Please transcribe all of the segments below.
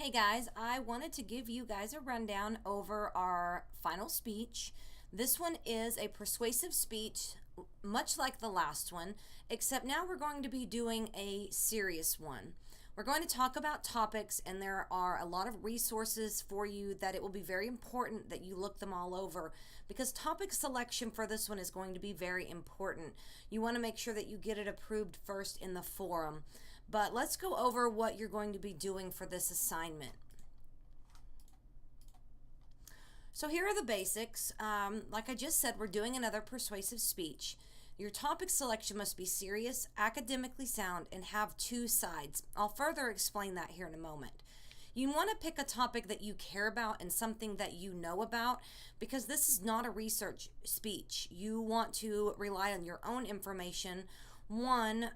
Hey guys, I wanted to give you guys a rundown over our final speech. This one is a persuasive speech, much like the last one, except now we're going to be doing a serious one. We're going to talk about topics, and there are a lot of resources for you that it will be very important that you look them all over because topic selection for this one is going to be very important. You want to make sure that you get it approved first in the forum. But let's go over what you're going to be doing for this assignment. So here are the basics. Like I just said, we're doing another persuasive speech. Your topic selection must be serious, academically sound, and have two sides. I'll further explain that here in a moment. You want to pick a topic that you care about and something that you know about because this is not a research speech. You want to rely on your own information. One,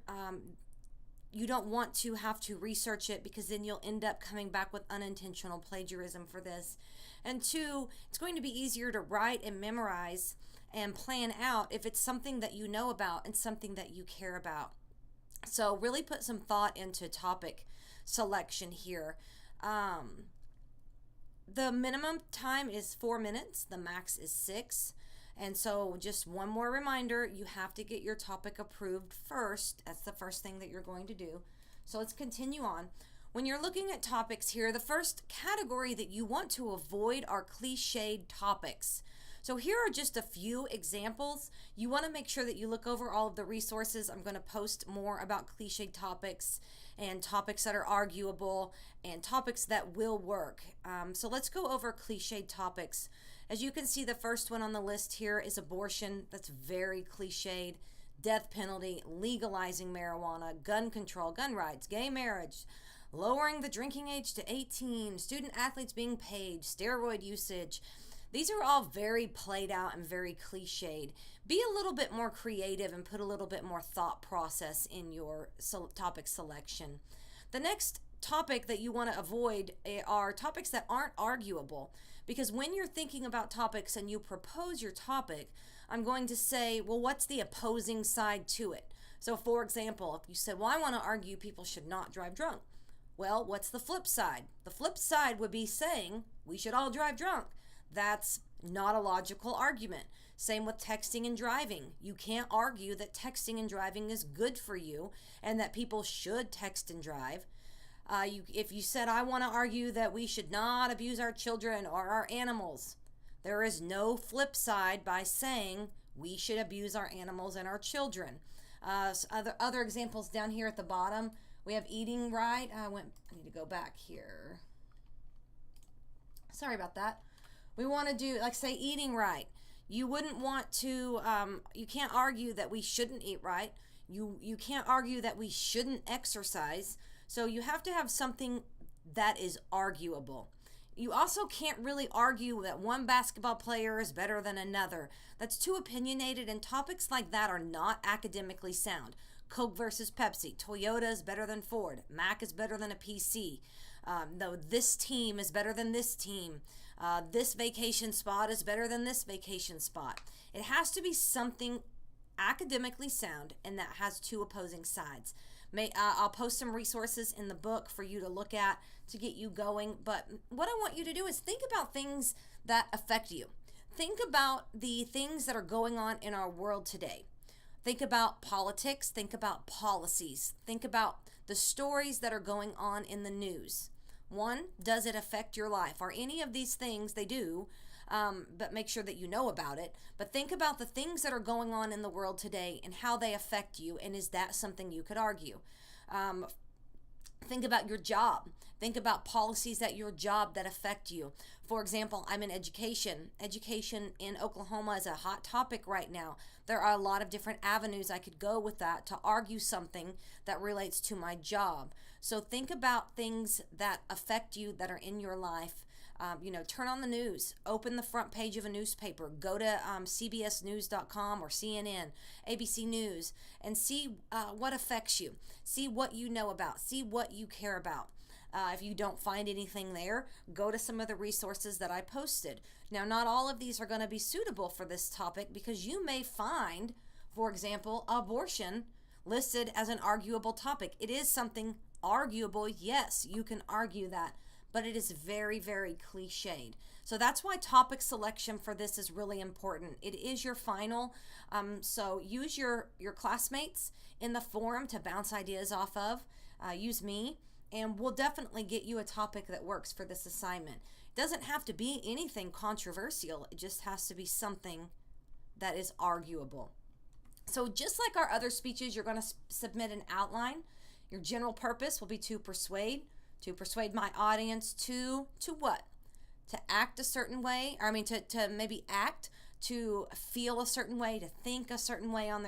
you don't want to have to research it because then you'll end up coming back with unintentional plagiarism for this. And two, it's going to be easier to write and memorize and plan out if it's something that you know about and something that you care about. So really put some thought into topic selection here. The minimum time is 4 minutes. The max is 6. And so just one more reminder, you have to get your topic approved first. That's the first thing that you're going to do. So let's continue on. When you're looking at topics here, the first category that you want to avoid are cliched topics. So here are just a few examples. You want to make sure that you look over all of the resources. I'm going to post more about cliched topics and topics that are arguable and topics that will work. So let's go over cliched topics. As you can see, the first one on the list here is abortion. That's very cliched. Death penalty, legalizing marijuana, gun control, gun rights, gay marriage, lowering the drinking age to 18, student athletes being paid, steroid usage. These are all very played out and very cliched. Be a little bit more creative and put a little bit more thought process in your topic selection. The next topic that you want to avoid are topics that aren't arguable, because when you're thinking about topics and you propose your topic, I'm going to say, well, what's the opposing side to it? So for example, if you said, well, I want to argue people should not drive drunk. Well, what's the flip side? The flip side would be saying we should all drive drunk. That's not a logical argument. Same with texting and driving. You can't argue that texting and driving is good for you and that people should text and drive. If you said, I want to argue that we should not abuse our children or our animals, there is no flip side by saying we should abuse our animals and our children. Other examples down here at the bottom, we have eating right. I need to go back here. Sorry about that. We want to do, like say, eating right. You wouldn't want to, you can't argue that we shouldn't eat right. You can't argue that we shouldn't exercise. So you have to have something that is arguable. You also can't really argue that one basketball player is better than another. That's too opinionated, and topics like that are not academically sound. Coke versus Pepsi. Toyota is better than Ford. Mac is better than a PC. No, this team is better than this team. This vacation spot is better than this vacation spot. It has to be something academically sound and that has two opposing sides. I'll post some resources in the book for you to look at to get you going. But what I want you to do is think about things that affect you. Think about the things that are going on in our world today. Think about politics. Think about policies. Think about the stories that are going on in the news. One, does it affect your life? Are any of these things? They do, but make sure that you know about it. But think about the things that are going on in the world today and how they affect you, and is that something you could argue? Think about your job. Think about policies at your job that affect you. For example, I'm in education. Education in Oklahoma is a hot topic right now. There are a lot of different avenues I could go with that to argue something that relates to my job. So think about things that affect you that are in your life. Turn on the news, open the front page of a newspaper, go to cbsnews.com or CNN, ABC News, and see what affects you. See what you know about. See what you care about. If you don't find anything there, go to some of the resources that I posted. Now, not all of these are going to be suitable for this topic because you may find, for example, abortion listed as an arguable topic. It is something arguable. Yes, you can argue that. but it is very, very cliched. So that's why topic selection for this is really important. It is your final. So use your classmates in the forum to bounce ideas off of. Use me, and we'll definitely get you a topic that works for this assignment. It doesn't have to be anything controversial. It just has to be something that is arguable. So just like our other speeches, you're going to submit an outline. Your general purpose will be to persuade my audience to what? To act a certain way, or to maybe act, to feel a certain way, to think a certain way on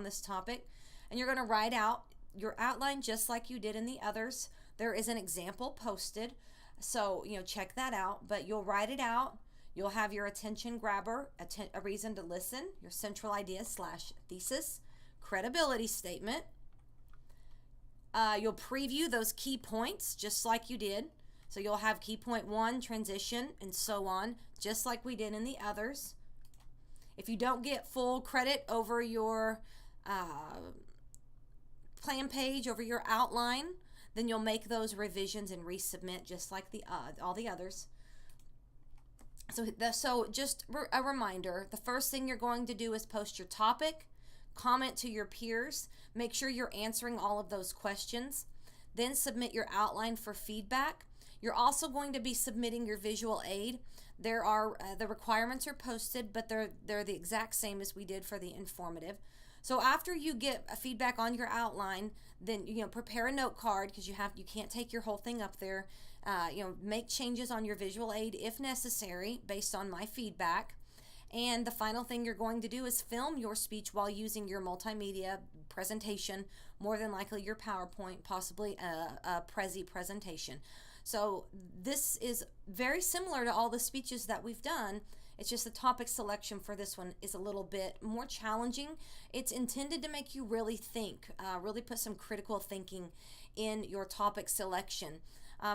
this topic. And you're going to write out your outline just like you did in the others. There is an example posted, so check that out. But you'll write it out. You'll have your attention grabber, a reason to listen, your central idea / thesis, credibility statement. You'll preview those key points just like you did. So you'll have key point 1, transition, and so on, just like we did in the others. If you don't get full credit over your plan page, over your outline, then you'll make those revisions and resubmit just like all the others. So just a reminder, the first thing you're going to do is post your topic, comment to your peers, make sure you're answering all of those questions, then submit your outline for feedback. You're also going to be submitting your visual aid. There are the requirements are posted, but they're the exact same as we did for the informative. So after you get a feedback on your outline, then prepare a note card, because you can't take your whole thing up there. Make changes on your visual aid if necessary based on my feedback. And the final thing you're going to do is film your speech while using your multimedia presentation, more than likely your PowerPoint, possibly a Prezi presentation. So this is very similar to all the speeches that we've done. It's just the topic selection for this one is a little bit more challenging. It's intended to make you really think, really put some critical thinking in your topic selection.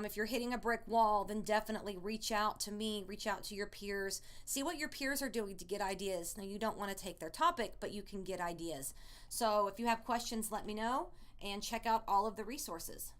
If you're hitting a brick wall, then definitely reach out to me, reach out to your peers, see what your peers are doing to get ideas. Now, you don't want to take their topic, but you can get ideas. So if you have questions, let me know, and check out all of the resources.